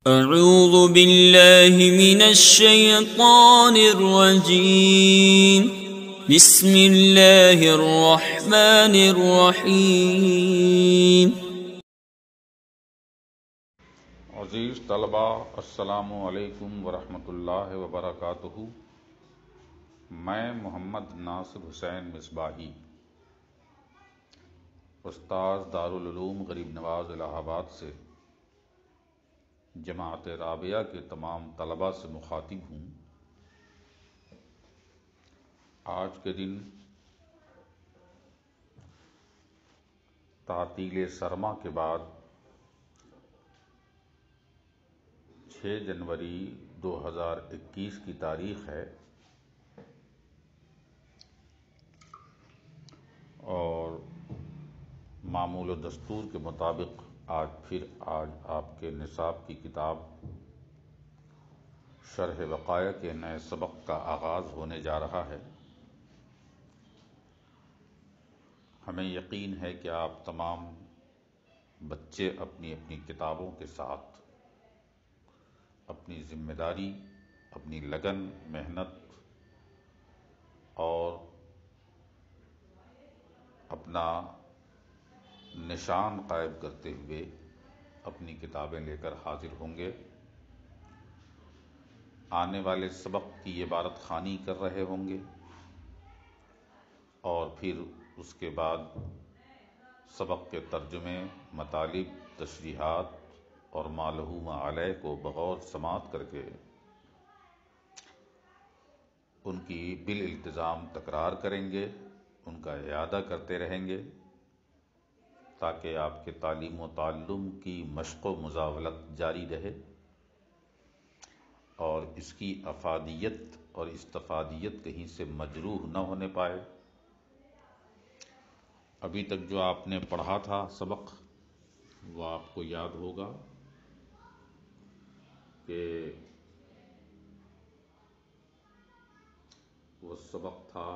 اعوذ باللہ من الشیطان الرجیم بسم اللہ الرحمن الرحیم۔ عزیز طلبہ، السلام علیکم ورحمۃ اللہ وبرکاتہ۔ میں محمد ناصر حسین مصباحی، استاذ دارالعلوم غریب نواز الہ آباد سے جماعت رابعہ کے تمام طلباء سے مخاطب ہوں۔ آج کے دن تعطیل سرما کے بعد 6 جنوری 2021 کی تاریخ ہے اور معمول و دستور کے مطابق آج آپ کے نصاب کی کتاب شرح وقایع کے نئے سبق کا آغاز ہونے جا رہا ہے۔ ہمیں یقین ہے کہ آپ تمام بچے اپنی اپنی کتابوں کے ساتھ اپنی ذمہ داری، اپنی لگن، محنت اور اپنا نشان قائم کرتے ہوئے اپنی کتابیں لے کر حاضر ہوں گے۔ آنے والے سبق کی عبارت خوانی کر رہے ہوں گے اور پھر اس کے بعد سبق کے ترجمے، مطالب، تشریحات اور ما لہ ما علیہ کو بغور سماعت کر کے ان کی بالالتزام تکرار کریں گے، ان کا اعادہ کرتے رہیں گے تاکہ آپ کے تعلیم و تعلم کی مشق و مزاولت جاری رہے اور اس کی افادیت اور استفادیت کہیں سے مجروح نہ ہونے پائے۔ ابھی تک جو آپ نے پڑھا تھا سبق، وہ آپ کو یاد ہوگا کہ وہ سبق تھا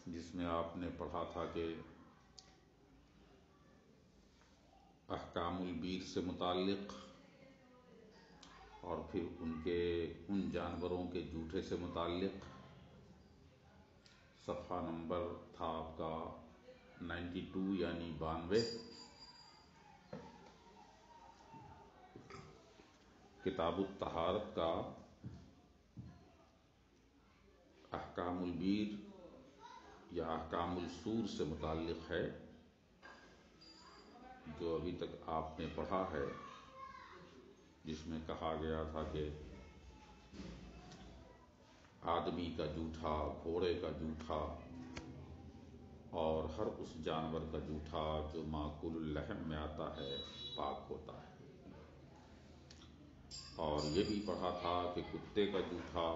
جس میں آپ نے پڑھا تھا کہ احکام البیر سے متعلق اور پھر ان جانوروں کے جوٹے سے متعلق صفحہ نمبر تھا آپ کا 92 یعنی 92۔ کتاب الطہارت کا احکام البیر یا احکام السور سے متعلق ہے، جو ابھی تک آپ نے پڑھا ہے، جس میں کہا گیا تھا کہ آدمی کا جوٹا، گھوڑے کا جوٹا اور ہر اس جانور کا جوٹا جو ماکول اللحم میں آتا ہے پاک ہوتا ہے، اور یہ بھی پڑھا تھا کہ کتے کا جوٹا،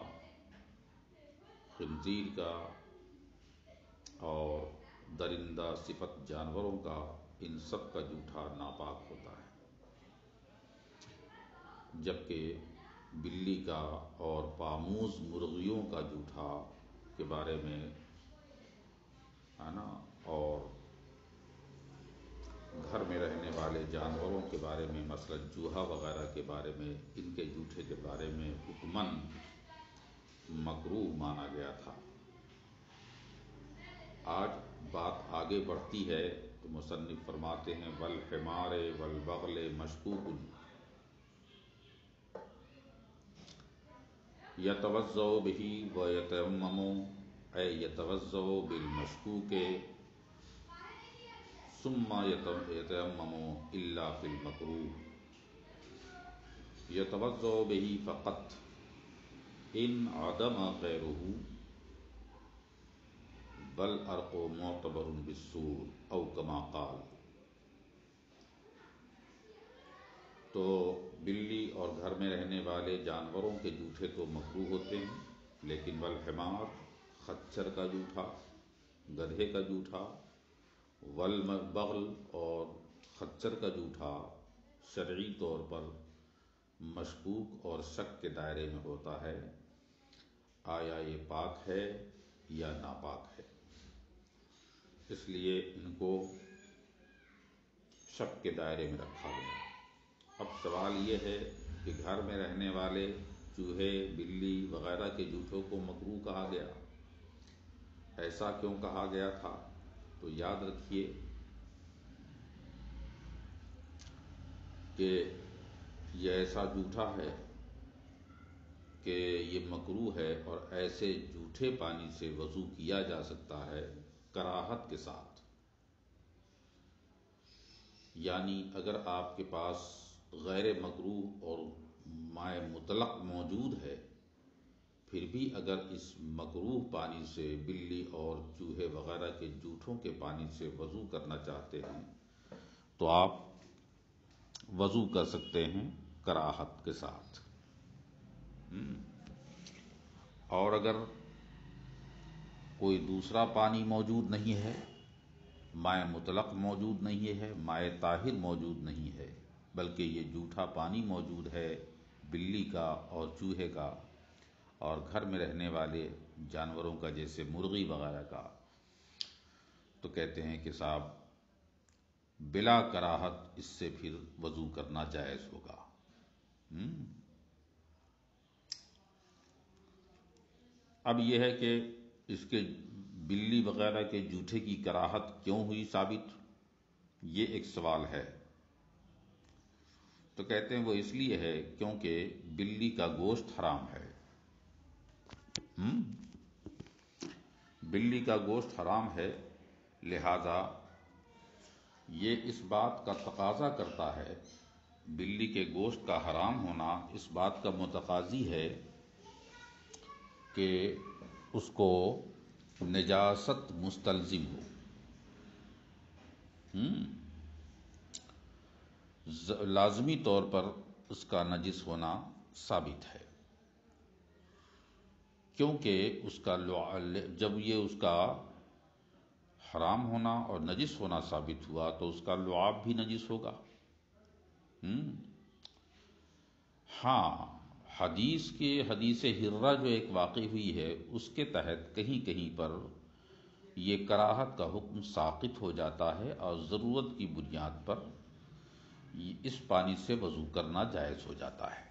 خنزیر کا اور درندہ صفت جانوروں کا، ان سب کا جوٹا ناپاک ہوتا ہے، جبکہ بلی کا اور پاموز مرغیوں کا جوٹا کے بارے میں ہے نا، اور گھر میں رہنے والے جانوروں کے بارے میں مثلا چوہا وغیرہ کے بارے میں، ان کے جوٹے کے بارے میں حکماً مکروہ مانا گیا تھا۔ آج بات آگے بڑھتی ہے تو مصنف فرماتے ہیں والحمار والبغل مشکوک یتوضأ بہ ویتیمم، اے یتوضأ بالمشکوک ثم یتیمم الا فی المکروہ، یتوضأ بہ فقط ان عدم غیرہ والعرق معتبر بالسور او کما قال۔ تو بلی اور گھر میں رہنے والے جانوروں کے جوٹے تو مکروہ ہوتے ہیں، لیکن والحمار، خچر کا جوٹا، گدھے کا جوٹا، والبغل اور خچر کا جوٹا شرعی طور پر مشکوک اور شک کے دائرے میں ہوتا ہے، آیا یہ پاک ہے یا ناپاک ہے، اس لیے ان کو شک کے دائرے میں رکھا گیا۔ اب سوال یہ ہے کہ گھر میں رہنے والے چوہے بلی وغیرہ کے جوٹوں کو مکروہ کہا گیا، ایسا کیوں کہا گیا تھا؟ تو یاد رکھیے کہ یہ ایسا جوٹا ہے کہ یہ مکروہ ہے، اور ایسے جھوٹے پانی سے وضو کیا جا سکتا ہے کراہت کے ساتھ۔ یعنی اگر آپ کے پاس غیر مکروہ اور مائع مطلق موجود ہے، پھر بھی اگر اس مکروہ پانی سے بلی اور چوہے وغیرہ کے جوٹوں کے پانی سے وضو کرنا چاہتے ہیں تو آپ وضو کر سکتے ہیں کراہت کے ساتھ۔ اور اگر کوئی دوسرا پانی موجود نہیں ہے، مائع مطلق موجود نہیں ہے، مائع طاہر موجود نہیں ہے، بلکہ یہ جھوٹا پانی موجود ہے بلی کا اور چوہے کا اور گھر میں رہنے والے جانوروں کا جیسے مرغی وغیرہ کا، تو کہتے ہیں کہ صاحب بلا کراہت اس سے پھر وضو کرنا جائز ہوگا۔ اب یہ ہے کہ اس کے بلی وغیرہ کے جوٹے کی کراہت کیوں ہوئی ثابت، یہ ایک سوال ہے۔ تو کہتے ہیں وہ اس لیے ہے کیونکہ بلی کا گوشت حرام ہے۔ بلی کا گوشت حرام ہے، لہذا یہ اس بات کا تقاضا کرتا ہے، بلی کے گوشت کا حرام ہونا اس بات کا متقاضی ہے کہ اس کو نجاست مستلزم ہو۔ لازمی طور پر اس کا نجس ہونا ثابت ہے، کیونکہ اس کا جب یہ اس کا حرام ہونا اور نجس ہونا ثابت ہوا تو اس کا لعاب بھی نجس ہوگا۔ ہاں، حدیث ہرہ جو ایک واقع ہوئی ہے اس کے تحت کہیں کہیں پر یہ کراہت کا حکم ساقط ہو جاتا ہے اور ضرورت کی بنیاد پر اس پانی سے وضو کرنا جائز ہو جاتا ہے،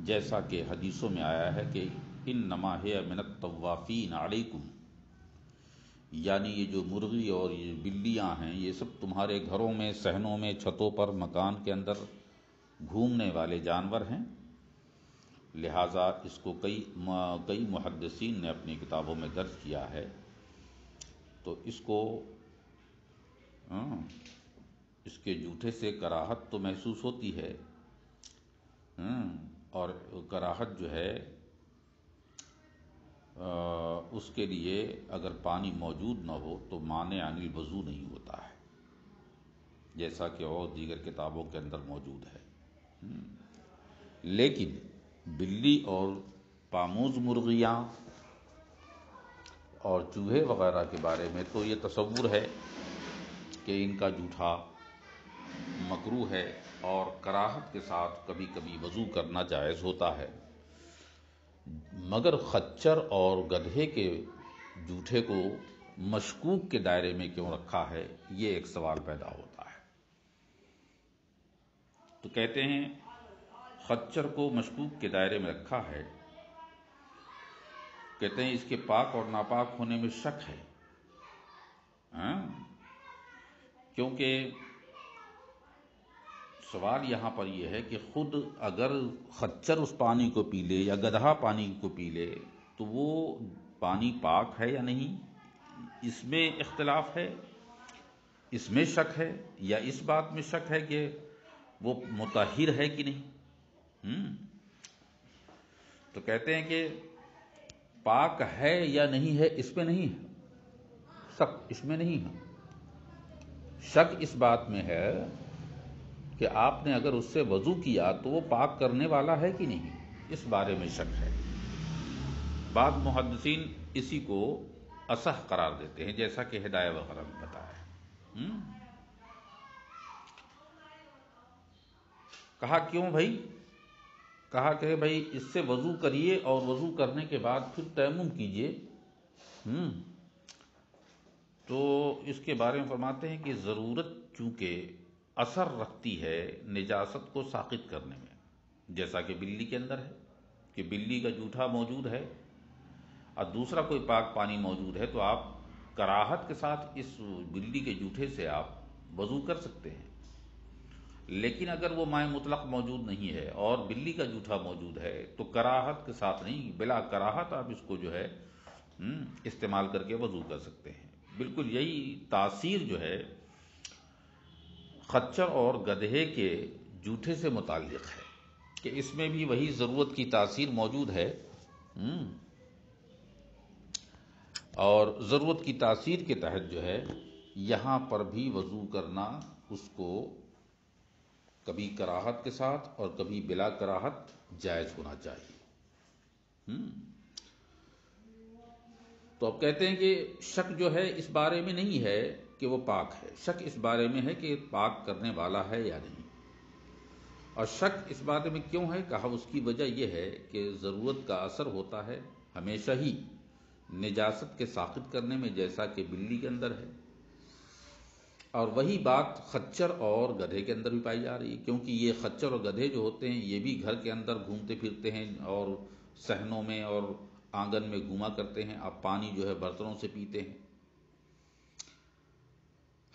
جیسا کہ حدیثوں میں آیا ہے کہ انما ہی من الطوافین علیکم، یعنی یہ جو مرغی اور یہ بلیاں ہیں یہ سب تمہارے گھروں میں، صحنوں میں، چھتوں پر، مکان کے اندر گھومنے والے جانور ہیں، لہٰذا اس کو کئی محدثین نے اپنی کتابوں میں درج کیا ہے۔ تو اس کو اس کے جوٹے سے کراہت تو محسوس ہوتی ہے، اور کراہت جو ہے اس کے لیے اگر پانی موجود نہ ہو تو مانع عن الوضو نہیں ہوتا ہے، جیسا کہ اور دیگر کتابوں کے اندر موجود ہے۔ لیکن بلی اور پاموز مرغیاں اور چوہے وغیرہ کے بارے میں تو یہ تصور ہے کہ ان کا جوٹا مکروہ ہے اور کراہت کے ساتھ کبھی کبھی وضو کرنا جائز ہوتا ہے، مگر خچر اور گدھے کے جوٹے کو مشکوک کے دائرے میں کیوں رکھا ہے، یہ ایک سوال پیدا ہوتا ہے۔ تو کہتے ہیں خچر کو مشکوک کے دائرے میں رکھا ہے، کہتے ہیں اس کے پاک اور ناپاک ہونے میں شک ہے، کیونکہ سوال یہاں پر یہ ہے کہ خود اگر خچر اس پانی کو پی لے یا گدھا پانی کو پی لے تو وہ پانی پاک ہے یا نہیں، اس میں اختلاف ہے، اس میں شک ہے، یا اس بات میں شک ہے کہ وہ مطہر ہے کہ نہیں۔ تو کہتے ہیں کہ پاک ہے یا نہیں ہے اس میں نہیں ہے شک، اس میں نہیں ہے شک، اس بات میں ہے کہ آپ نے اگر اس سے وضو کیا تو وہ پاک کرنے والا ہے کہ نہیں، اس بارے میں شک ہے۔ بعض محدثین اسی کو اصح قرار دیتے ہیں، جیسا کہ ہدایہ وغیرہ میں بتایا۔ کہا کیوں بھائی؟ کہا کہ بھائی اس سے وضو کریے اور وضو کرنے کے بعد پھر تیمم کیجئے۔ تو اس کے بارے میں فرماتے ہیں کہ ضرورت چونکہ اثر رکھتی ہے نجاست کو ساقط کرنے میں، جیسا کہ بلی کے اندر ہے کہ بلی کا جوٹھا موجود ہے اور دوسرا کوئی پاک پانی موجود ہے تو آپ کراہت کے ساتھ اس بلی کے جوٹھے سے آپ وضو کر سکتے ہیں، لیکن اگر وہ مائع مطلق موجود نہیں ہے اور بلی کا جوٹھا موجود ہے تو کراہت کے ساتھ نہیں، بلا کراہت آپ اس کو جو ہے استعمال کر کے وضو کر سکتے ہیں۔ بالکل یہی تاثیر جو ہے خچر اور گدھے کے جوٹھے سے متعلق ہے کہ اس میں بھی وہی ضرورت کی تاثیر موجود ہے، اور ضرورت کی تاثیر کے تحت جو ہے یہاں پر بھی وضو کرنا اس کو کبھی کراہت کے ساتھ اور کبھی بلا کراہت جائز ہونا چاہیے۔ تو اب کہتے ہیں کہ شک جو ہے اس بارے میں نہیں ہے کہ وہ پاک ہے، شک اس بارے میں ہے کہ پاک کرنے والا ہے یا نہیں۔ اور شک اس بارے میں کیوں ہے؟ کہا اس کی وجہ یہ ہے کہ ضرورت کا اثر ہوتا ہے ہمیشہ ہی نجاست کے ساقط کرنے میں، جیسا کہ بلی کے اندر ہے، اور وہی بات خچر اور گدھے کے اندر بھی پائی جا رہی ہے، کیونکہ یہ خچر اور گدھے جو ہوتے ہیں یہ بھی گھر کے اندر گھومتے پھرتے ہیں اور صحنوں میں اور آنگن میں گھوما کرتے ہیں، آپ پانی جو ہے برتنوں سے پیتے ہیں۔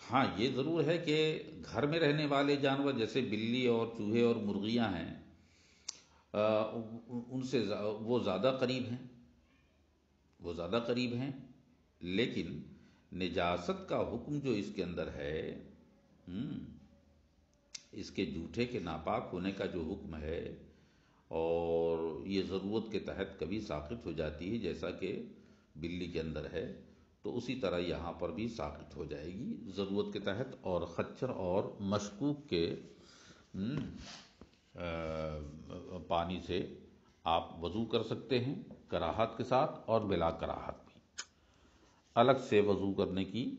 ہاں یہ ضرور ہے کہ گھر میں رہنے والے جانور جیسے بلی اور چوہے اور مرغیاں ہیں، ان سے وہ زیادہ قریب ہیں، لیکن نجاست کا حکم جو اس کے اندر ہے، اس کے جوٹھے کے ناپاک ہونے کا جو حکم ہے، اور یہ ضرورت کے تحت کبھی ساقط ہو جاتی ہے جیسا کہ بلی کے اندر ہے، تو اسی طرح یہاں پر بھی ساقط ہو جائے گی ضرورت کے تحت، اور خچر اور مشکوک کے پانی سے آپ وضو کر سکتے ہیں کراہت کے ساتھ اور بلا کراہت بھی، الگ سے وضو کرنے کی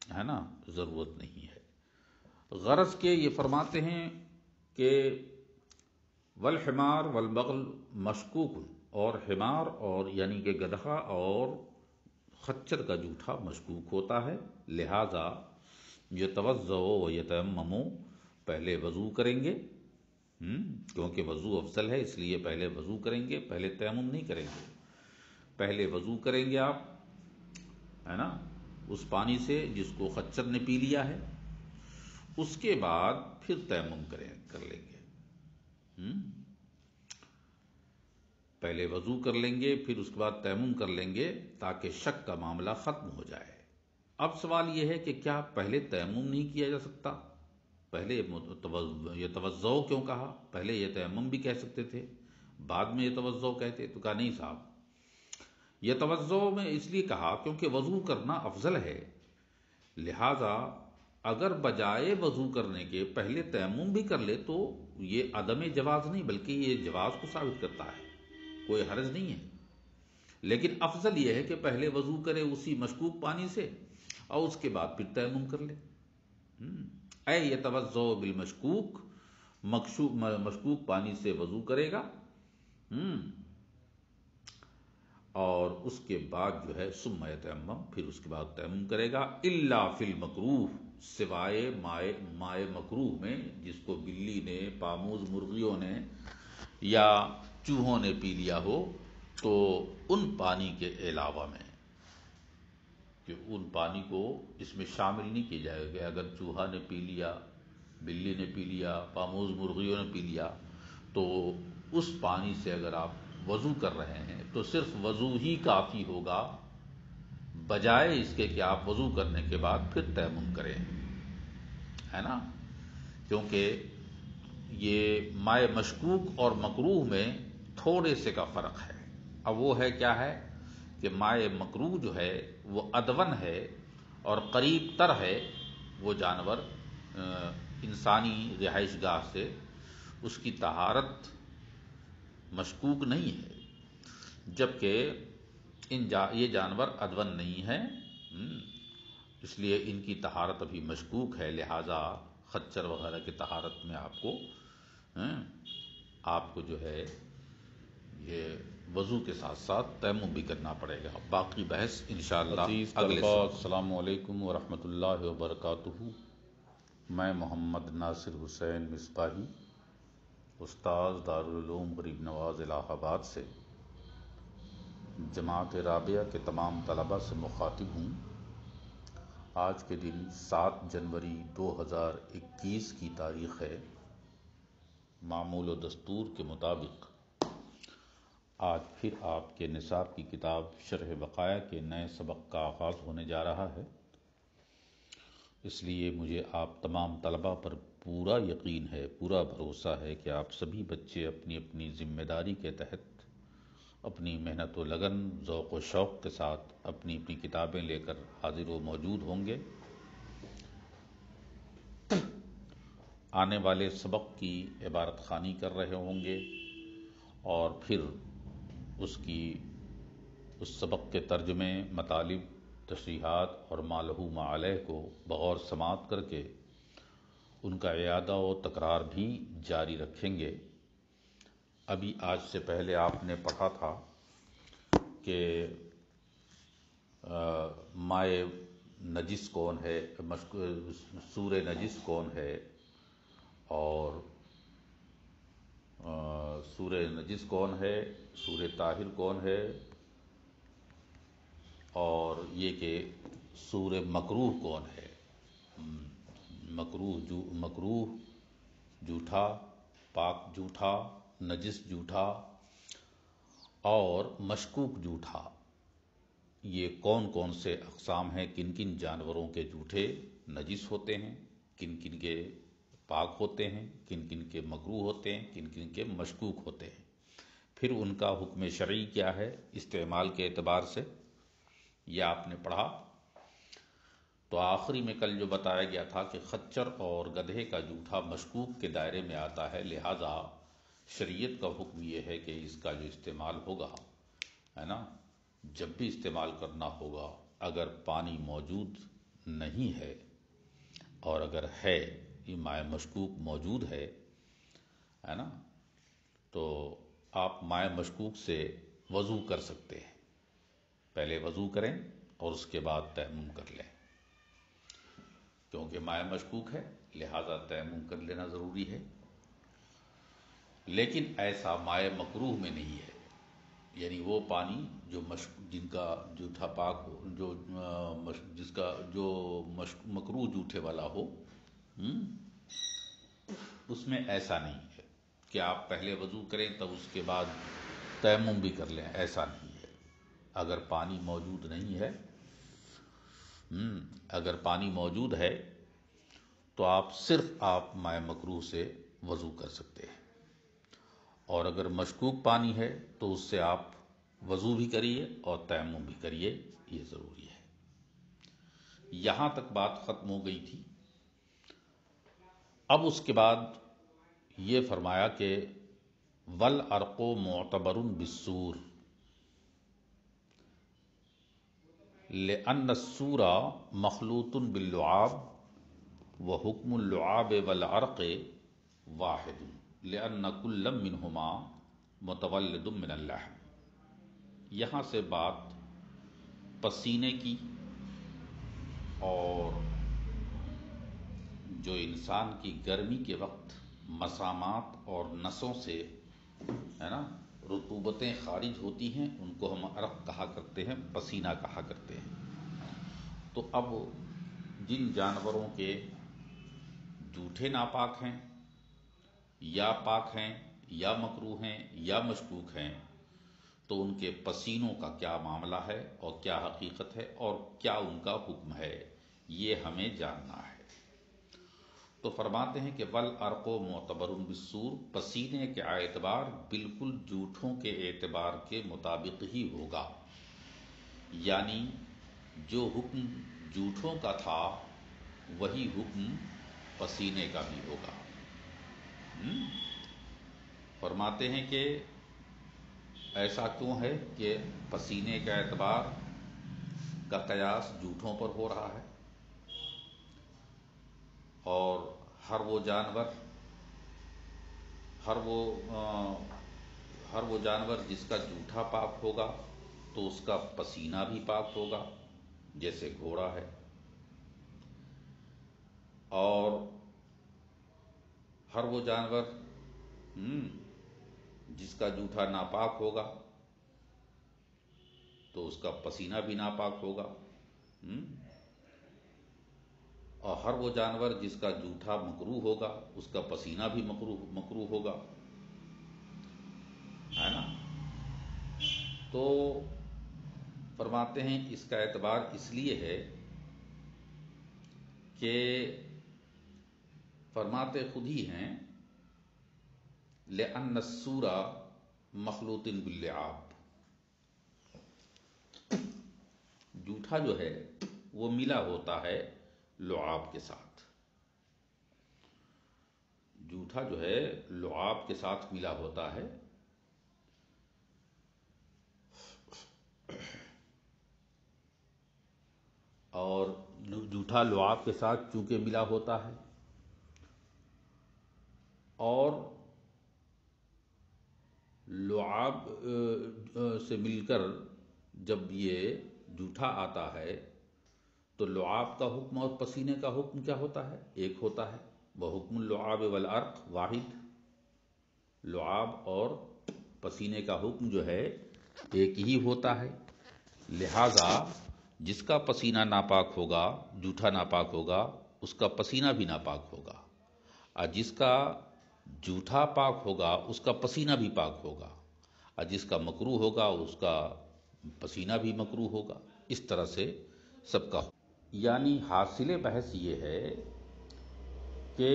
ہے نا ضرورت نہیں ہے۔ غرض کے یہ فرماتے ہیں کہ والحمار والبغل مشکوک، اور حمار اور یعنی کہ گدھا اور خچر کا جوٹھا مشکوک ہوتا ہے، لہذا یتوضؤ و یتیمم، پہلے وضو کریں گے، کیونکہ وضو افضل ہے اس لیے پہلے وضو کریں گے، پہلے تیمم نہیں کریں گے، پہلے وضو کریں گے آپ، ہے نا، اس پانی سے جس کو خچر نے پی لیا ہے، اس کے بعد پھر تیمم کر لیں گے، پہلے وضو کر لیں گے پھر اس کے بعد تیمم کر لیں گے تاکہ شک کا معاملہ ختم ہو جائے۔ اب سوال یہ ہے کہ کیا پہلے تیمم نہیں کیا جا سکتا؟ پہلے یہ توضؤ کیوں کہا؟ پہلے یہ تیمم بھی کہہ سکتے تھے، بعد میں یہ توضؤ کہتے، تو کہا نہیں صاحب، یہ توضؤ میں اس لیے کہا کیونکہ وضو کرنا افضل ہے، لہذا اگر بجائے وضو کرنے کے پہلے تیمم بھی کر لے تو یہ عدم جواز نہیں بلکہ یہ جواز کو ثابت کرتا ہے، کوئی حرج نہیں ہے، لیکن افضل یہ ہے کہ پہلے وضو کرے اسی مشکوک پانی سے اور اس کے بعد پھر تیمم کر لے۔ اے یتوضؤ بالمشکوک، مشکوک پانی سے وضو کرے گا، اور اس کے بعد جو ہے ثم یتیمم، پھر اس کے بعد تیمم کرے گا، الا فی المکروہ، سوائے مائع مکروہ میں، جس کو بلی نے، پاموز مرغیوں نے یا چوہوں نے پی لیا ہو، تو ان پانی کے علاوہ میں، کہ ان پانی کو اس میں شامل نہیں کیا جائے گا۔ اگر چوہا نے پی لیا، بلی نے پی لیا، پاموز مرغیوں نے پی لیا، تو اس پانی سے اگر آپ وضو کر رہے ہیں تو صرف وضو ہی کافی ہوگا، بجائے اس کے کہ آپ وضو کرنے کے بعد پھر تیمم کریں، ہے نا، کیونکہ یہ مائع مشکوک اور مکروہ میں تھوڑے سے کا فرق ہے۔ اب وہ ہے کیا ہے کہ مائع مکروہ جو ہے وہ ادون ہے اور قریب تر ہے، وہ جانور انسانی رہائش گاہ سے، اس کی طہارت مشکوک نہیں ہے، جبکہ یہ جانور ادون نہیں ہے، اس لیے ان کی طہارت ابھی مشکوک ہے، لہذا خچر وغیرہ کی طہارت میں آپ کو جو ہے یہ وضو کے ساتھ ساتھ تیمم بھی کرنا پڑے گا۔ باقی بحث انشاءاللہ اگلے۔ السلام علیکم ورحمۃ اللہ وبرکاتہ۔ میں محمد ناصر حسین مصباحی استاذ دارالعلوم غریب نواز الہ آباد سے جماعت رابعہ کے تمام طلباء سے مخاطب ہوں۔ آج کے دن 7 جنوری 2021 کی تاریخ ہے۔ معمول و دستور کے مطابق آج پھر آپ کے نصاب کی کتاب شرح بقایا کے نئے سبق کا آغاز ہونے جا رہا ہے۔ اس لیے مجھے آپ تمام طلباء پر پورا یقین ہے، پورا بھروسہ ہے کہ آپ سبھی بچے اپنی اپنی ذمہ داری کے تحت اپنی محنت و لگن، ذوق و شوق کے ساتھ اپنی اپنی کتابیں لے کر حاضر و موجود ہوں گے۔ آنے والے سبق کی عبارت خوانی کر رہے ہوں گے اور پھر اس سبق کے ترجمے، مطالب، تشریحات اور ما لہ ما علیہ کو بغور سماعت کر کے ان کا اعادہ و تکرار بھی جاری رکھیں گے۔ ابھی آج سے پہلے آپ نے پڑھا تھا کہ مائے نجس کون ہے، سور نجس کون ہے اور سور نجس کون ہے، سور طاہر کون ہے، اور یہ کہ سور مکروہ کون ہے۔ مکروہ جھوٹا، پاک جھوٹا، نجس جھوٹا اور مشکوک جھوٹا، یہ کون کون سے اقسام ہیں، کن کن جانوروں کے جھوٹے نجس ہوتے ہیں، کن کن کے پاک ہوتے ہیں، کن کن کے مکروہ ہوتے ہیں، کن کن کے مشکوک ہوتے ہیں، پھر ان کا حکم شرعی کیا ہے استعمال کے اعتبار سے، یہ آپ نے پڑھا۔ تو آخری میں کل جو بتایا گیا تھا کہ خچر اور گدھے کا جھوٹا مشکوک کے دائرے میں آتا ہے، لہذا شریعت کا حکم یہ ہے کہ اس کا جو استعمال ہوگا، ہے نا، جب بھی استعمال کرنا ہوگا، اگر پانی موجود نہیں ہے اور اگر ہے یہ مائع مشکوک موجود ہے نا، تو آپ مائع مشکوک سے وضو کر سکتے ہیں۔ پہلے وضو کریں اور اس کے بعد تیمم کر لیں، کیونکہ مائع مشکوک ہے لہذا تیمم کر لینا ضروری ہے۔ لیکن ایسا مائع مکروہ میں نہیں ہے، یعنی وہ پانی جو جن کا جھوٹا پاک ہو، جس کا جو مکروہ جھوٹے والا ہو، اس میں ایسا نہیں ہے کہ آپ پہلے وضو کریں تب اس کے بعد تیمم بھی کر لیں، ایسا نہیں ہے۔ اگر پانی موجود نہیں ہے، اگر پانی موجود ہے تو صرف آپ مائع مکروہ سے وضو کر سکتے ہیں، اور اگر مشکوک پانی ہے تو اس سے آپ وضو بھی کریے اور تیمم بھی کریے، یہ ضروری ہے۔ یہاں تک بات ختم ہو گئی تھی۔ اب اس کے بعد یہ فرمایا کہ والعرق معتبر بالسور لأن السور مخلوط باللعاب وحکم اللعاب والعرق واحد لأن كل منهما متولد من اللحم۔ یہاں سے بات پسینے کی اور جو انسان کی گرمی کے وقت مسامات اور نسوں سے، ہے نا، رطوبتیں خارج ہوتی ہیں، ان کو ہم عرق کہا کرتے ہیں، پسینہ کہا کرتے ہیں۔ تو اب جن جانوروں کے جھوٹے ناپاک ہیں یا پاک ہیں یا مکروہ ہیں یا مشکوک ہیں، تو ان کے پسینوں کا کیا معاملہ ہے اور کیا حقیقت ہے اور کیا ان کا حکم ہے، یہ ہمیں جاننا ہے۔ تو فرماتے ہیں کہ والعرق معتبر بالسور، پسینے کے اعتبار بالکل جھوٹوں کے اعتبار کے مطابق ہی ہوگا، یعنی جو حکم جھوٹوں کا تھا وہی حکم پسینے کا بھی ہوگا۔ فرماتے ہیں کہ ایسا کیوں ہے کہ پسینے کا اعتبار کا قیاس جھوٹوں پر ہو رہا ہے، اور ہر وہ جانور جس کا جھوٹا پاک ہوگا تو اس کا پسینہ بھی پاک ہوگا، جیسے گھوڑا ہے، اور ہر وہ جانور جس کا جوٹھا ناپاک ہوگا تو اس کا پسینہ بھی ناپاک ہوگا، اور ہر وہ جانور جس کا جوٹھا مکروہ ہوگا اس کا پسینہ بھی مکروہ ہوگا، ہے نا؟ تو فرماتے ہیں اس کا اعتبار اس لیے ہے کہ فرماتے خود ہی ہیں لأن السور مخلوط باللعاب، جوٹھا جو ہے وہ ملا ہوتا ہے لعاب کے ساتھ، جوٹھا جو ہے لعاب کے ساتھ ملا ہوتا ہے، اور جوٹھا لعاب کے ساتھ چونکہ ملا ہوتا ہے اور لعاب سے مل کر جب یہ جوٹھا آتا ہے تو لعاب کا حکم اور پسینے کا حکم کیا ہوتا ہے؟ ایک ہوتا ہے، وحکم اللعاب والعرق واحد، لعاب اور پسینے کا حکم جو ہے ایک ہی ہوتا ہے، لہذا جس کا پسینہ ناپاک ہوگا، جوٹھا ناپاک ہوگا، اس کا پسینہ بھی ناپاک ہوگا، اور جس کا جوٹھا پاک ہوگا اس کا پسینہ بھی پاک ہوگا، اور جس کا مکروہ ہوگا اس کا پسینہ بھی مکروہ ہوگا، اس طرح سے سب کا. یعنی حاصل بحث یہ ہے کہ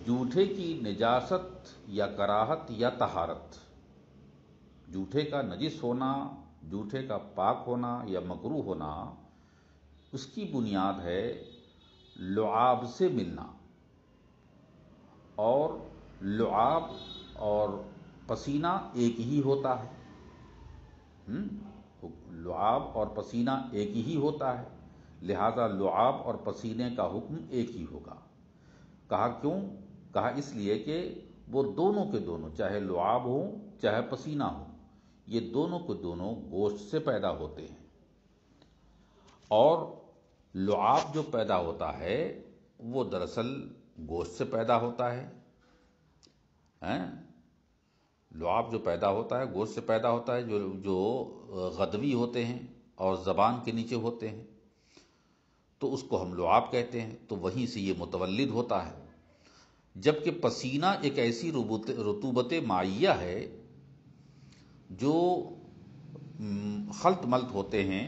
جوٹھے کی نجاست یا کراہت یا طہارت، جوٹھے کا نجس ہونا، جوٹھے کا پاک ہونا یا مکروہ ہونا، اس کی بنیاد ہے لعاب سے ملنا، اور لعاب اور پسینہ ایک ہی ہوتا ہے، لعاب اور پسینہ ایک ہی ہوتا ہے، لہذا لعاب اور پسینے کا حکم ایک ہی ہوگا. کہا کیوں؟ کہا اس لیے کہ وہ دونوں کے دونوں، چاہے لعاب ہو چاہے پسینہ ہو، یہ دونوں کے دونوں گوشت سے پیدا ہوتے ہیں، اور لعاب جو پیدا ہوتا ہے وہ دراصل گوشت سے پیدا ہوتا ہے، لعاب جو پیدا ہوتا ہے گوشت سے پیدا ہوتا ہے، جو غدوی ہوتے ہیں اور زبان کے نیچے ہوتے ہیں تو اس کو ہم لعاب کہتے ہیں، تو وہیں سے یہ متولد ہوتا ہے. جبکہ پسینہ ایک ایسی رطوبت مائیہ ہے جو خلط ملط ہوتے ہیں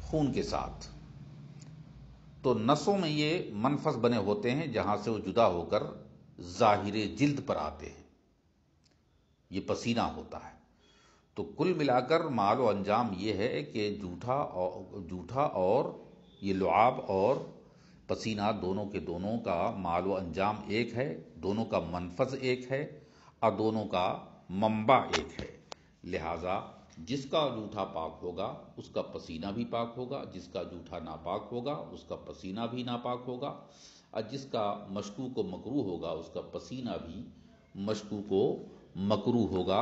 خون کے ساتھ، تو نسوں میں یہ منفذ بنے ہوتے ہیں جہاں سے وہ جدا ہو کر ظاہر جلد پر آتے ہیں، یہ پسینہ ہوتا ہے. تو کل ملا کر مال و انجام یہ ہے کہ جوٹھا اور یہ لعاب اور پسینہ دونوں کے دونوں کا مال و انجام ایک ہے، دونوں کا منفذ ایک ہے، اور دونوں کا منبع ایک ہے، لہذا جس کا جوٹھا پاک ہوگا اس کا پسینہ بھی پاک ہوگا، جس کا جوٹھا ناپاک ہوگا اس کا پسینہ بھی ناپاک ہوگا، اور جس کا مشکوک و مکروہ ہوگا اس کا پسینہ بھی مشکوک و مکروہ ہوگا.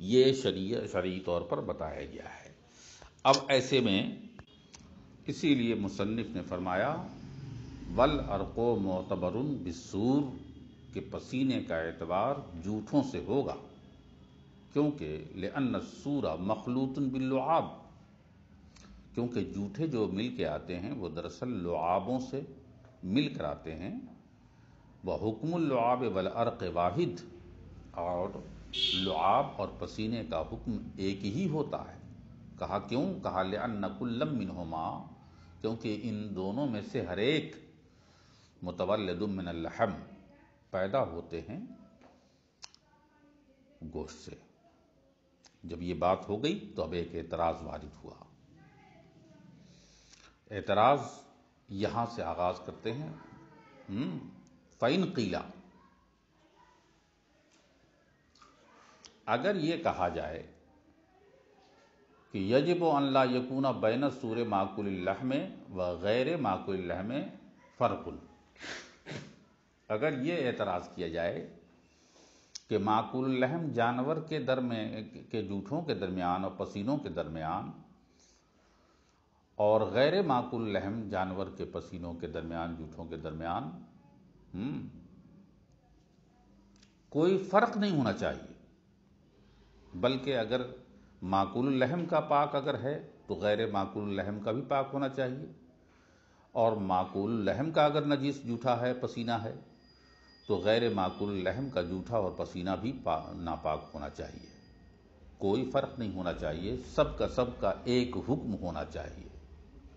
یہ شرعی طور پر بتایا گیا ہے. اب ایسے میں اسی لیے مصنف نے فرمایا والعرق معتبر بالسور، کہ پسینے کا اعتبار جوٹھوں سے ہوگا، کیونکہ لأن السور مخلوط باللعاب، کیونکہ جوٹھے جو مل کے آتے ہیں وہ دراصل لعابوں سے مل کر آتے ہیں. وحکم اللعاب والعرق واحد، اور لعاب اور پسینے کا حکم ایک ہی ہوتا ہے. کہا کیوں؟ کہا لأن کل منہما، کیونکہ ان دونوں میں سے ہر ایک متولد من اللحم، پیدا ہوتے ہیں گوشت سے. جب یہ بات ہو گئی تو اب ایک اعتراض وارد ہوا. اعتراض یہاں سے آغاز کرتے ہیں. فَإِنْ قِيلَ، اگر یہ کہا جائے کہ یجب ان لا یکون بین السور ماکول اللحم و غیر ماکول اللحم فرق، اگر یہ اعتراض کیا جائے کہ معقول اللحم جانور کے جوٹھوں کے درمیان اور پسینوں کے درمیان، اور غیر معقول اللحم جانور کے پسینوں کے درمیان، جوٹھوں کے درمیان کوئی فرق نہیں ہونا چاہیے، بلکہ اگر معقول اللحم کا پاک اگر ہے تو غیر معقول اللحم کا بھی پاک ہونا چاہیے، اور معقول اللحم کا اگر نجس جوٹھا ہے، پسینہ ہے، تو غیر معقول اللحم کا جوٹھا اور پسینہ بھی ناپاک ہونا چاہیے۔ کوئی فرق نہیں ہونا چاہیے، سب کا ایک حکم ہونا چاہیے۔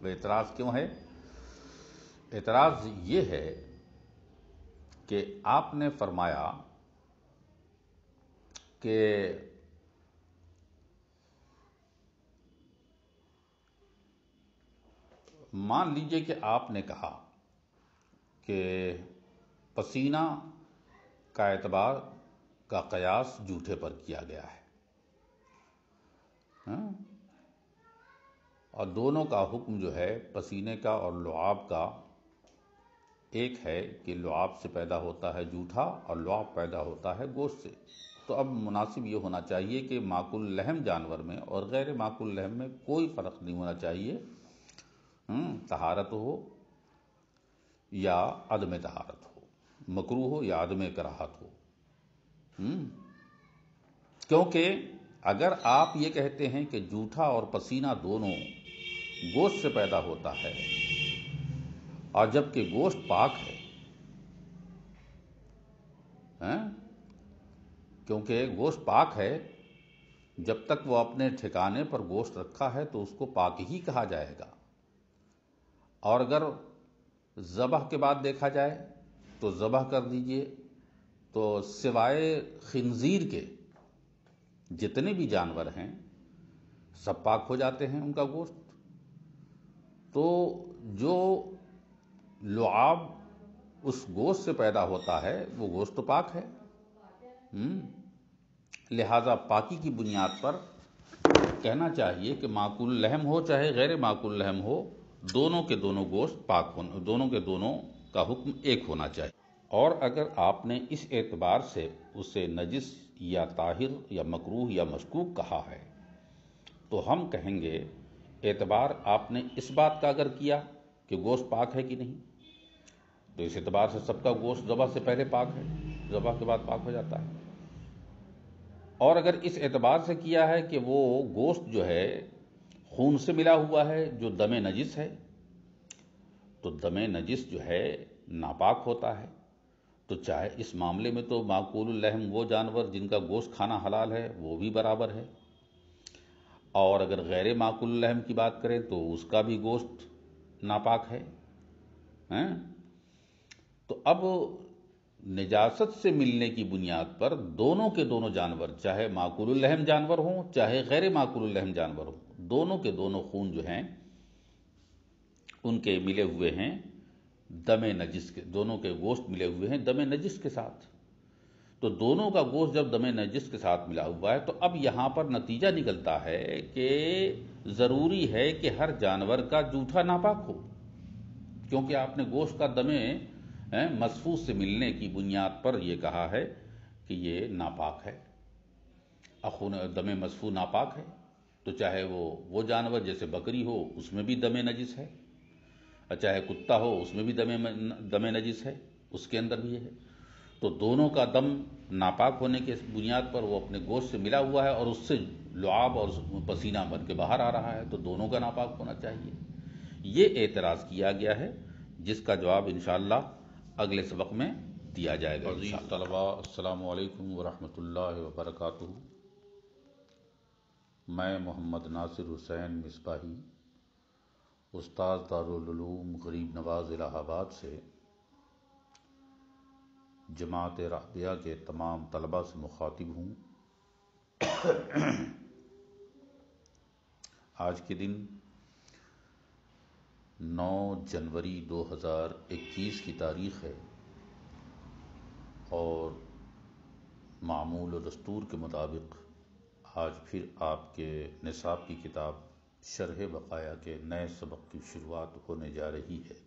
وہ اعتراض کیوں ہے؟ اعتراض یہ ہے کہ آپ نے فرمایا کہ مان لیجئے کہ آپ نے کہا کہ پسینہ کا اعتبار کا قیاس جوٹھے پر کیا گیا ہے، اور دونوں کا حکم جو ہے پسینے کا اور لعاب کا ایک ہے کہ لعاب سے پیدا ہوتا ہے جوٹھا اور لعاب پیدا ہوتا ہے گوشت سے۔ تو اب مناسب یہ ہونا چاہیے کہ معقول اللحم جانور میں اور غیر معقول اللحم میں کوئی فرق نہیں ہونا چاہیے، طہارت ہو یا عدم طہارت ہو، مکروہ ہو یا عدم کراہت ہو۔ کیونکہ اگر آپ یہ کہتے ہیں کہ جوٹھا اور پسینہ دونوں گوشت سے پیدا ہوتا ہے، اور جبکہ گوشت پاک ہے، کیونکہ گوشت پاک ہے، جب تک وہ اپنے ٹھکانے پر گوشت رکھا ہے تو اس کو پاک ہی کہا جائے گا، اور اگر ذبح کے بعد دیکھا جائے تو ذبح کر دیجئے تو سوائے خنزیر کے جتنے بھی جانور ہیں سب پاک ہو جاتے ہیں ان کا گوشت۔ تو جو لعاب اس گوشت سے پیدا ہوتا ہے وہ گوشت تو پاک ہے، لہذا پاکی کی بنیاد پر کہنا چاہیے کہ معقول اللحم ہو چاہے غیر معقول اللحم ہو، دونوں کے دونوں گوشت پاک ہونا، دونوں کے دونوں کا حکم ایک ہونا چاہیے۔ اور اگر آپ نے اس اعتبار سے اسے نجس یا طاہر یا مکروہ یا مشکوک کہا ہے تو ہم کہیں گے اعتبار آپ نے اس بات کا اگر کیا کہ گوشت پاک ہے کہ نہیں، تو اس اعتبار سے سب کا گوشت ذبح سے پہلے پاک ہے، ذبح کے بعد پاک ہو جاتا ہے۔ اور اگر اس اعتبار سے کیا ہے کہ وہ گوشت جو ہے خون سے ملا ہوا ہے جو دم نجس ہے، تو دم نجس جو ہے ناپاک ہوتا ہے، تو چاہے اس معاملے میں تو معقول اللحم وہ جانور جن کا گوشت کھانا حلال ہے وہ بھی برابر ہے، اور اگر غیر معقول اللحم کی بات کریں تو اس کا بھی گوشت ناپاک ہے۔ تو اب نجاست سے ملنے کی بنیاد پر دونوں کے دونوں جانور، چاہے معقول اللحم جانور ہوں چاہے غیر معقول اللحم جانور ہوں، دونوں کے دونوں خون جو ہیں ان کے ملے ہوئے ہیں دم نجس کے، دونوں کے گوشت ملے ہوئے ہیں دم نجس کے ساتھ۔ تو دونوں کا گوشت جب دم نجس کے ساتھ ملا ہوا ہے تو اب یہاں پر نتیجہ نکلتا ہے کہ ضروری ہے کہ ہر جانور کا جوٹھا ناپاک ہو، کیونکہ آپ نے گوشت کا دم مسفوح سے ملنے کی بنیاد پر یہ کہا ہے کہ یہ ناپاک ہے، خون دم مسفوح ناپاک ہے، تو چاہے وہ جانور جیسے بکری ہو اس میں بھی دم نجس ہے، چاہے کتا ہو اس میں بھی دم نجس ہے، اس کے اندر بھی ہے، تو دونوں کا دم ناپاک ہونے کے بنیاد پر وہ اپنے گوشت سے ملا ہوا ہے اور اس سے لعاب اور پسینہ بن کے باہر آ رہا ہے، تو دونوں کا ناپاک ہونا چاہیے۔ یہ اعتراض کیا گیا ہے جس کا جواب انشاءاللہ اگلے سبق میں دیا جائے گا۔ عزیز طلباء، السلام علیکم ورحمۃ اللہ وبرکاتہ۔ میں محمد ناصر حسین مصباحی، استاد دارالعلوم غریب نواز الہ آباد سے جماعت رہبیہ کے تمام طلباء سے مخاطب ہوں۔ آج کے دن 9 جنوری 2021 کی تاریخ ہے، اور معمول و دستور کے مطابق آج پھر آپ کے نصاب کی کتاب شرح بقایا کے نئے سبق کی شروعات ہونے جا رہی ہے۔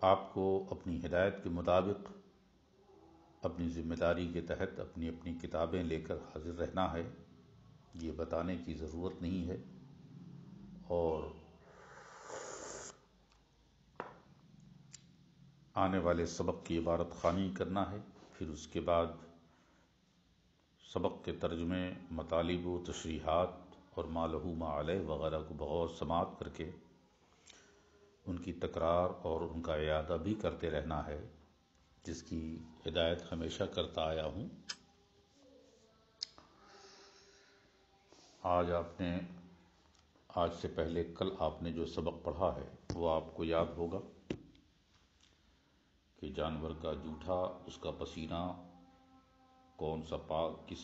آپ کو اپنی ہدایت کے مطابق اپنی ذمہ داری کے تحت اپنی کتابیں لے کر حاضر رہنا ہے، یہ بتانے کی ضرورت نہیں ہے، اور آنے والے سبق کی عبارت خوانی کرنا ہے، پھر اس کے بعد سبق کے ترجمے، مطالب و تشریحات اور ما لہو ما علیہ وغیرہ کو بغور سماعت کر کے ان کی تکرار اور ان کا اعادہ بھی کرتے رہنا ہے، جس کی ہدایت ہمیشہ کرتا آیا ہوں۔ آج سے پہلے کل آپ نے جو سبق پڑھا ہے وہ آپ کو یاد ہوگا کہ جانور کا جوٹھا، اس کا پسینہ کون سا پاک، کس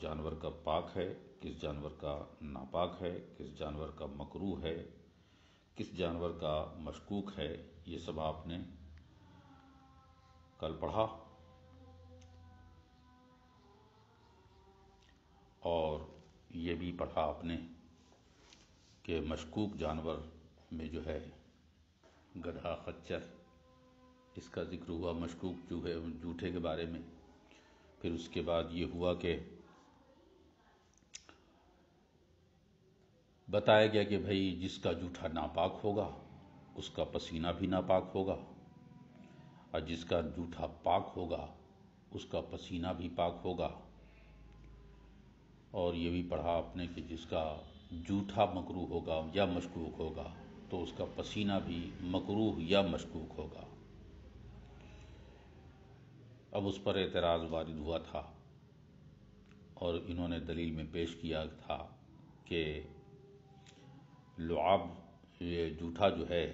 جانور کا پاک ہے، کس جانور کا ناپاک ہے، کس جانور کا مکروہ ہے، کس جانور کا مشکوک ہے، یہ سب آپ نے کل پڑھا۔ اور یہ بھی پڑھا آپ نے کہ مشکوک جانور میں جو ہے گدھا، خچر، اس کا ذکر ہوا مشکوک جوٹھے کے بارے میں۔ پھر اس کے بعد یہ ہوا کہ بتایا گیا کہ بھئی جس کا جوٹھا ناپاک ہوگا اس کا پسینہ بھی ناپاک ہوگا، اور جس کا جوٹھا پاک ہوگا اس کا پسینہ بھی پاک ہوگا۔ اور یہ بھی پڑھا آپ نے کہ جس کا جوٹھا مکروہ ہوگا یا مشکوک ہوگا تو اس کا پسینہ بھی مکروہ یا مشکوک ہوگا۔ اب اس پر اعتراض وارد ہوا تھا اور انہوں نے دلیل میں پیش کیا تھا کہ لعاب، یہ جوٹھا جو ہے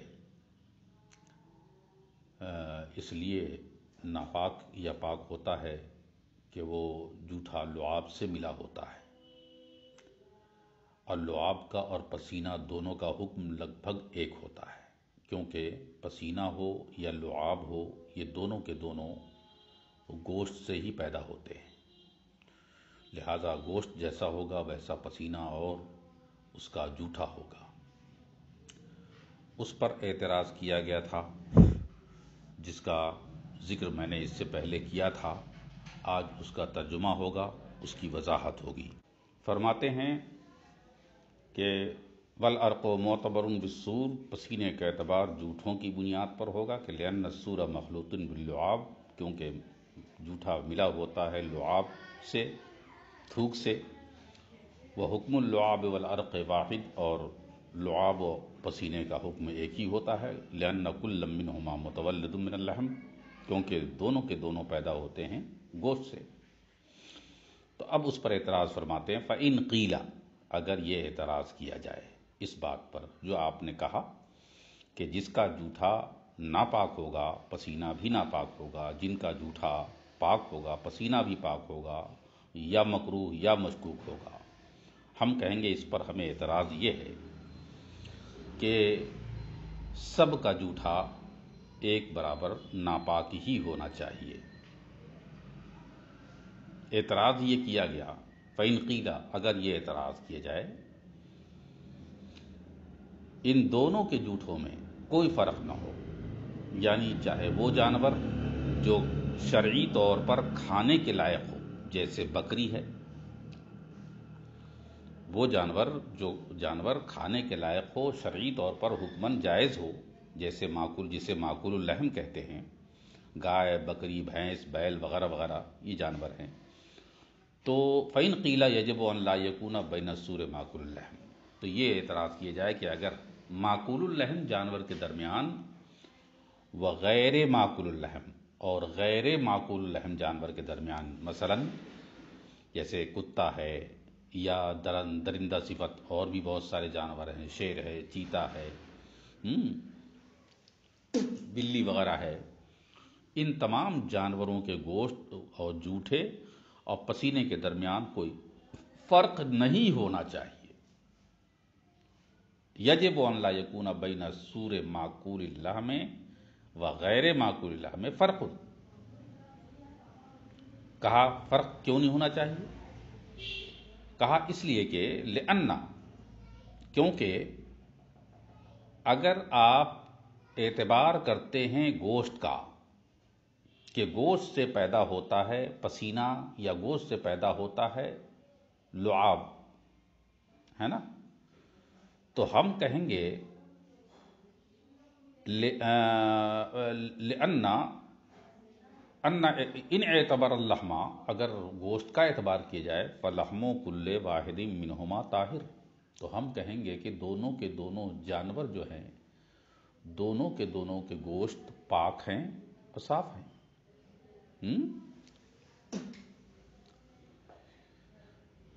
اس لیے ناپاک یا پاک ہوتا ہے کہ وہ جوٹھا لعاب سے ملا ہوتا ہے، اور لعاب کا اور پسینہ دونوں کا حکم لگ بھگ ایک ہوتا ہے، کیونکہ پسینہ ہو یا لعاب ہو یہ دونوں کے دونوں گوشت سے ہی پیدا ہوتے ہیں، لہذا گوشت جیسا ہوگا ویسا پسینہ اور اس کا جوٹھا ہوگا۔ اس پر اعتراض کیا گیا تھا جس کا ذکر میں نے اس سے پہلے کیا تھا، آج اس کا ترجمہ ہوگا، اس کی وضاحت ہوگی۔ فرماتے ہیں کہ والعرق معتبر بالسور، پسینے کا اعتبار جوٹھوں کی بنیاد پر ہوگا کہ لأن السور مخلوط باللعاب، کیونکہ جوٹھا ملا ہوتا ہے لعاب سے، تھوک سے، وحکم اللعاب والعرق واحد، اور لعاب و پسینے کا حکم ایک ہی ہوتا ہے، لأن كل منهما متولد من اللحم، کیونکہ دونوں کے دونوں پیدا ہوتے ہیں گوشت سے۔ تو اب اس پر اعتراض فرماتے ہیں فَإِن قِيلَ، اگر یہ اعتراض کیا جائے اس بات پر جو آپ نے کہا کہ جس کا جوٹھا ناپاک ہوگا پسینہ بھی ناپاک ہوگا، جن کا جوٹھا پاک ہوگا پسینہ بھی پاک ہوگا، یا مکروہ یا مشکوک ہوگا، ہم کہیں گے اس پر ہمیں اعتراض یہ ہے کہ سب کا جوٹھا ایک برابر ناپاک ہی ہونا چاہیے۔ اعتراض یہ کیا گیا فَإِن قِيلَ، اگر یہ اعتراض کیا جائے ان دونوں کے جوٹھوں میں کوئی فرق نہ ہو، یعنی چاہے وہ جانور جو شرعی طور پر کھانے کے لائق ہو جیسے بکری ہے، وہ جانور کھانے کے لائق ہو، شرعی طور پر حکماً جائز ہو، جیسے جسے معقول اللحم کہتے ہیں، گائے، بکری، بھینس، بیل وغیرہ وغیرہ یہ جانور ہیں، تو فَإِن قِيلَ يَجِبُ أَن لَا يَكُونَ بَيْنَ السُّورِ مَأْكُولُ اللَّحْمِ، تو یہ اعتراض کیا جائے کہ اگر معقول اللحم جانور کے درمیان و غیر معقول اللحم اور غیر معقول اللحم جانور کے درمیان، مثلا جیسے کتا ہے یا درندہ صفت اور بھی بہت سارے جانور ہیں، شیر ہے، چیتا ہے، بلی وغیرہ ہے، ان تمام جانوروں کے گوشت اور جوٹھے اور پسینے کے درمیان کوئی فرق نہیں ہونا چاہیے۔ یجب ان لا یکون بین السور معقول اللحم و غیر معقول اللحم فرق، کہا فرق کیوں نہیں ہونا چاہیے؟ کہا اس لیے کہ لأن، کیونکہ اگر آپ اعتبار کرتے ہیں گوشت کا کہ گوشت سے پیدا ہوتا ہے پسینہ یا گوشت سے پیدا ہوتا ہے لعاب، ہے نا، تو ہم کہیں گے ان اعتبر اللحمہ، اگر گوشت کا اعتبار کیا جائے، فلحم کل واحد منہما طاہر، تو ہم کہیں گے کہ دونوں کے دونوں جانور جو ہیں، دونوں کے گوشت پاک ہیں اور صاف ہیں۔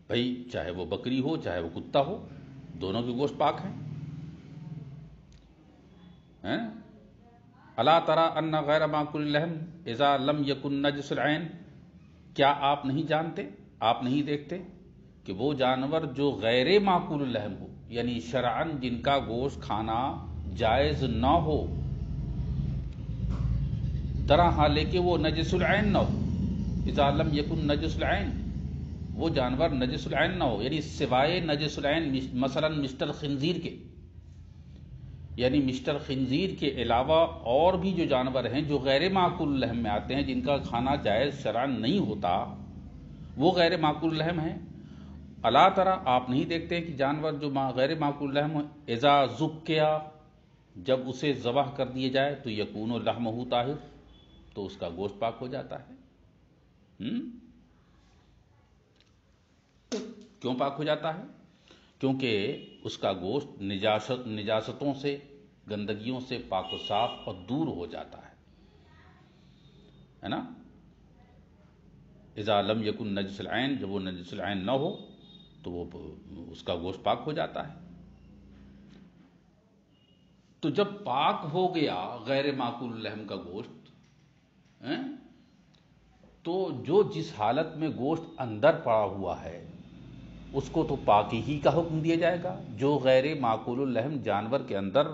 بھئی چاہے وہ بکری ہو چاہے وہ کتا ہو، دونوں کے گوشت پاک ہیں۔ الا تری ان غیر ماکول اللحم اذا لم یکن نجس العین، کیا آپ نہیں جانتے، آپ نہیں دیکھتے کہ وہ جانور جو غیر ماکول اللحم ہو، یعنی شرعاً جن کا گوشت کھانا جائز نہ ہو، طرح حالے کہ وہ نجس العین نہ ہو، اذا لم یکن نجس العین، وہ جانور نجس العین نہ ہو، یعنی سوائے نجس العین مثلا مسٹر خنزیر کے، یعنی مسٹر خنزیر کے علاوہ اور بھی جو جانور ہیں جو غیر معقول اللحم میں آتے ہیں، جن کا کھانا جائز شرعاً نہیں ہوتا، وہ غیر معقول اللحم ہیں۔ الا تری، آپ نہیں دیکھتے کہ جانور جو غیر معقول اللحم اذا ذکیا، جب اسے ذبح کر دیے جائے تو یکون لحمہ طاہر، تو اس کا گوشت پاک ہو جاتا ہے۔ کیوں پاک ہو جاتا ہے؟ کیونکہ اس کا گوشت نجاستوں سے، گندگیوں سے پاک و صاف اور دور ہو جاتا ہے نا۔ اذا لم یکن نجس العین، جب وہ نجس العین نہ ہو تو وہ اس کا گوشت پاک ہو جاتا ہے۔ تو جب پاک ہو گیا غیر معقول اللحم کا گوشت، تو جو جس حالت میں گوشت اندر پڑا ہوا ہے اس کو تو پاکی ہی کا حکم دیا جائے گا۔ جو غیر معقول اللحم جانور کے اندر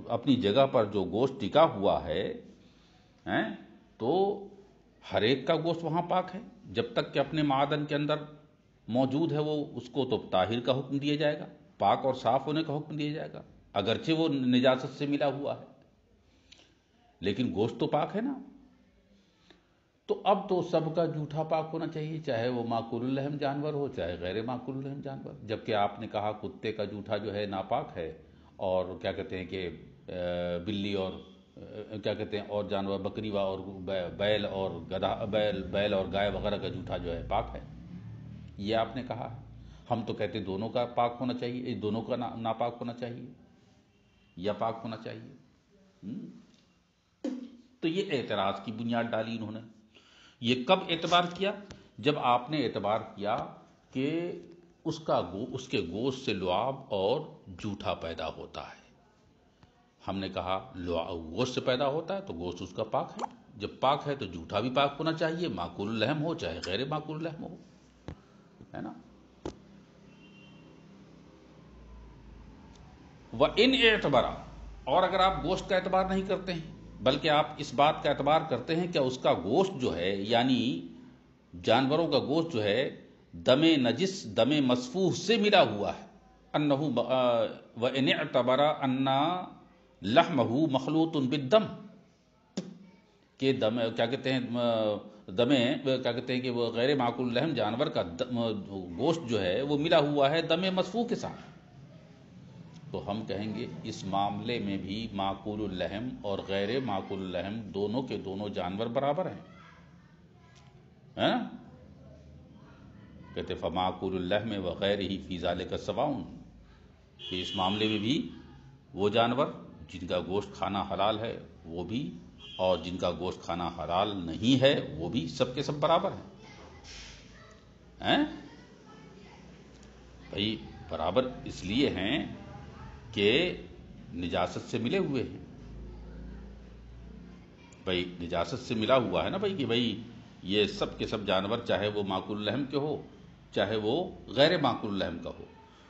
اپنی جگہ پر جو گوشت ٹکا ہوا ہے، تو ہر ایک کا گوشت وہاں پاک ہے، جب تک کہ اپنے معدن کے اندر موجود ہے، وہ اس کو تو طاہر کا حکم دیا جائے گا، پاک اور صاف ہونے کا حکم دیا جائے گا، اگرچہ وہ نجاست سے ملا ہوا ہے، لیکن گوشت تو پاک ہے نا۔ تو اب تو سب کا جھوٹا پاک ہونا چاہیے، چاہے وہ معقول اللحم جانور ہو چاہے غیر معقول اللحم جانور، جبکہ آپ نے کہا کتے کا جھوٹا جو ہے ناپاک ہے، اور کیا کہتے ہیں کہ بلی اور کیا کہتے ہیں اور جانور بکری اور بیل اور گدھا، بیل اور گائے وغیرہ کا جھوٹا جو ہے پاک ہے، یہ آپ نے کہا ہے۔ ہم تو کہتے دونوں کا پاک ہونا چاہیے، دونوں کا ناپاک ہونا چاہیے یا پاک ہونا چاہیے۔ تو یہ اعتراض کی بنیاد ڈالی انہوں نے۔ یہ کب اعتبار کیا؟ جب آپ نے اعتبار کیا کہ اس کے گوشت سے لعاب اور جوٹھا پیدا ہوتا ہے۔ ہم نے کہا گوشت سے پیدا ہوتا ہے تو گوشت اس کا پاک ہے، جب پاک ہے تو جوٹھا بھی پاک ہونا چاہیے، معقول اللحم ہو چاہے غیر معقول اللحم ہو، ہے نا۔ وَإِنْ اعْتَبَرَ، اور اگر آپ گوشت کا اعتبار نہیں کرتے ہیں بلکہ آپ اس بات کا اعتبار کرتے ہیں کہ اس کا گوشت جو ہے، یعنی جانوروں کا گوشت جو ہے، دم نجس، دم مسفوح سے ملا ہوا ہے، وَإِنْ اعْتَبَرَ أَنَّ لَحْمَهُ مَخْلُوطٌ بِالدَّمِ، کہ دم کیا کہتے ہیں کیا کہتے ہیں کہ وہ غیر معقول اللحم جانور کا گوشت جو ہے وہ ملا ہوا ہے دم مسفوح کے ساتھ، تو ہم کہیں گے اس معاملے میں بھی معقول اللحم اور غیر معقول اللحم دونوں کے دونوں جانور برابر ہیں۔ کہتے فمعقول اللحم وغیرہ فی ذلک سواء، کہ اس معاملے میں بھی وہ جانور جن کا گوشت کھانا حلال ہے وہ بھی، اور جن کا گوشت کھانا حلال نہیں ہے وہ بھی، سب کے سب برابر ہیں۔ بھائی برابر اس لیے ہیں کہ نجاست سے ملے ہوئے ہیں، بھائی نجاست سے ملا ہوا ہے نا بھائی، کہ بھائی یہ سب کے سب جانور چاہے وہ معقول اللحم کے ہو چاہے وہ غیر معقول اللحم کا ہو،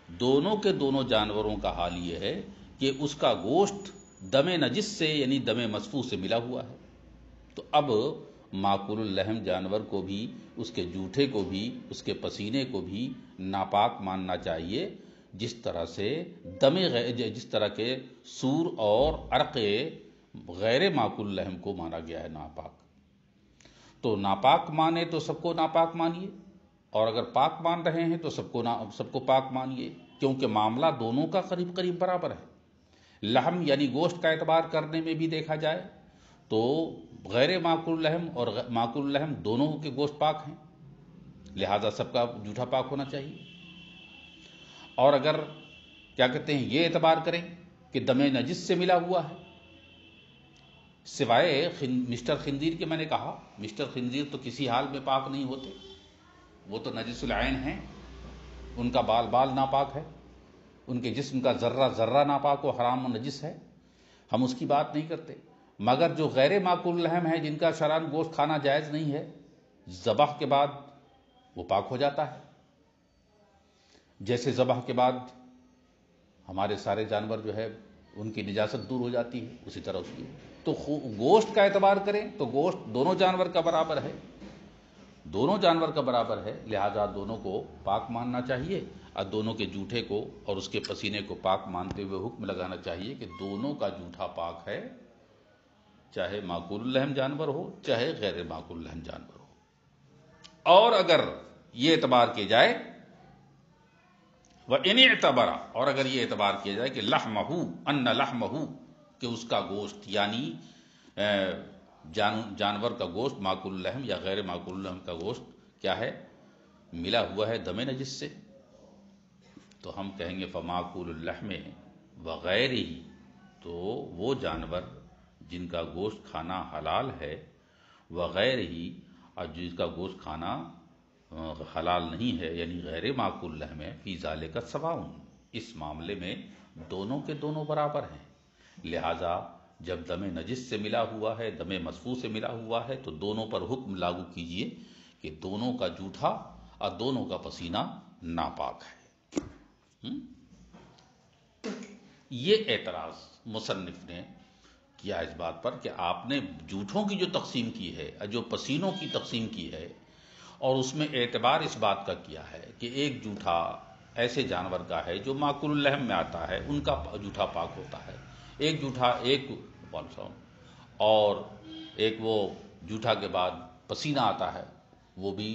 دونوں کے دونوں جانوروں کا حال یہ ہے کہ اس کا گوشت دم نجس سے یعنی دم مسفوح سے ملا ہوا ہے۔ تو اب معقول اللحم جانور کو بھی، اس کے جوٹھے کو بھی، اس کے پسینے کو بھی ناپاک ماننا چاہیے، جس طرح کے سور اور عرق غیر معقول اللحم کو مانا گیا ہے ناپاک۔ تو ناپاک مانے تو سب کو ناپاک مانیے، اور اگر پاک مان رہے ہیں تو سب کو پاک مانیے، کیونکہ معاملہ دونوں کا قریب قریب برابر ہے۔ لحم یعنی گوشت کا اعتبار کرنے میں بھی دیکھا جائے تو غیر معقول لحم اور معقول لحم دونوں کے گوشت پاک ہیں، لہذا سب کا جوٹھا پاک ہونا چاہیے۔ اور اگر کیا کہتے ہیں یہ اعتبار کریں کہ دم نجس سے ملا ہوا ہے، سوائے مسٹر خنزیر کے، میں نے کہا مسٹر خنزیر تو کسی حال میں پاک نہیں ہوتے، وہ تو نجس العین ہیں، ان کا بال بال ناپاک ہے، ان کے جسم کا ذرہ ذرہ ناپاک و حرام و نجس ہے، ہم اس کی بات نہیں کرتے۔ مگر جو غیر معقول لحم ہے، جن کا شرعاً گوشت کھانا جائز نہیں ہے، ذبح کے بعد وہ پاک ہو جاتا ہے، جیسے ذبح کے بعد ہمارے سارے جانور جو ہے ان کی نجاست دور ہو جاتی ہے، اسی طرح اس کی تو گوشت کا اعتبار کریں تو گوشت دونوں جانور کا برابر ہے، دونوں جانور کا برابر ہے، لہذا دونوں کو پاک ماننا چاہیے، اور دونوں کے جوٹھے کو اور اس کے پسینے کو پاک مانتے ہوئے حکم لگانا چاہیے کہ دونوں کا جوٹھا پاک ہے، چاہے معقول الرحم جانور ہو چاہے غیر معقول الرحم جانور ہو۔ اور اگر یہ اعتبار کیا جائے وَإِنِ اعْتَبَرَ، اور اگر یہ اعتبار کیا جائے کہ أَنَّ لَحْمَهُ، کہ اس کا گوشت یعنی جانور کا گوشت معقول الرحم یا غیر معقول الرحم کا گوشت کیا ہے، ملا ہوا ہے دم نجس سے، تو ہم کہیں گے فَمَعْقُولُ اللَّحْمِ وَغَيْرِهِ، تو وہ جانور جن کا گوشت کھانا حلال ہے، وغیرہ، اور جس کا گوشت کھانا حلال نہیں ہے یعنی غیر معقول لحم ہے، فی ذالک سواء، اس معاملے میں دونوں کے دونوں برابر ہیں، لہذا جب دم نجس سے ملا ہوا ہے، دم مسفوح سے ملا ہوا ہے، تو دونوں پر حکم لاگو کیجئے کہ دونوں کا جوٹھا اور دونوں کا پسینہ ناپاک ہے۔ یہ اعتراض مصنف نے کیا اس بات پر کہ آپ نے جوٹھوں کی جو تقسیم کی ہے، جو پسینوں کی تقسیم کی ہے، اور اس میں اعتبار اس بات کا کیا ہے کہ ایک جوٹھا ایسے جانور کا ہے جو معقول اللحم میں آتا ہے، ان کا جوٹھا پاک ہوتا ہے، ایک جوٹھا اور ایک وہ جوٹھا کے بعد پسینہ آتا ہے، وہ بھی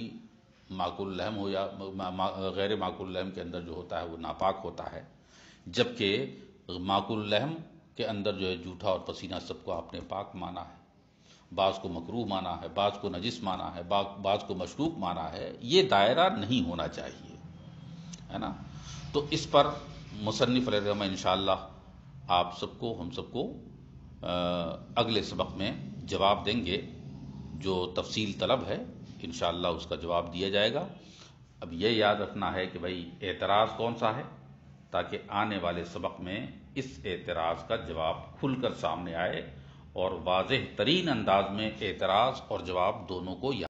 معقول اللحم ہو یا غیر معقول اللحم کے اندر جو ہوتا ہے وہ ناپاک ہوتا ہے، جبکہ معقول اللحم کے اندر جو ہے جوٹھا اور پسینہ سب کو آپ نے پاک مانا ہے، بعض کو مکروہ مانا ہے، بعض کو نجس مانا ہے، بعض کو مشکوک مانا ہے، یہ دائرہ نہیں ہونا چاہیے، ہے نا۔ تو اس پر مصنف علیہ الرحمہ انشاءاللہ آپ سب کو، ہم سب کو اگلے سبق میں جواب دیں گے، جو تفصیل طلب ہے انشاءاللہ اس کا جواب دیا جائے گا۔ اب یہ یاد رکھنا ہے کہ بھائی اعتراض کون سا ہے، تاکہ آنے والے سبق میں اس اعتراض کا جواب کھل کر سامنے آئے اور واضح ترین انداز میں اعتراض اور جواب دونوں کو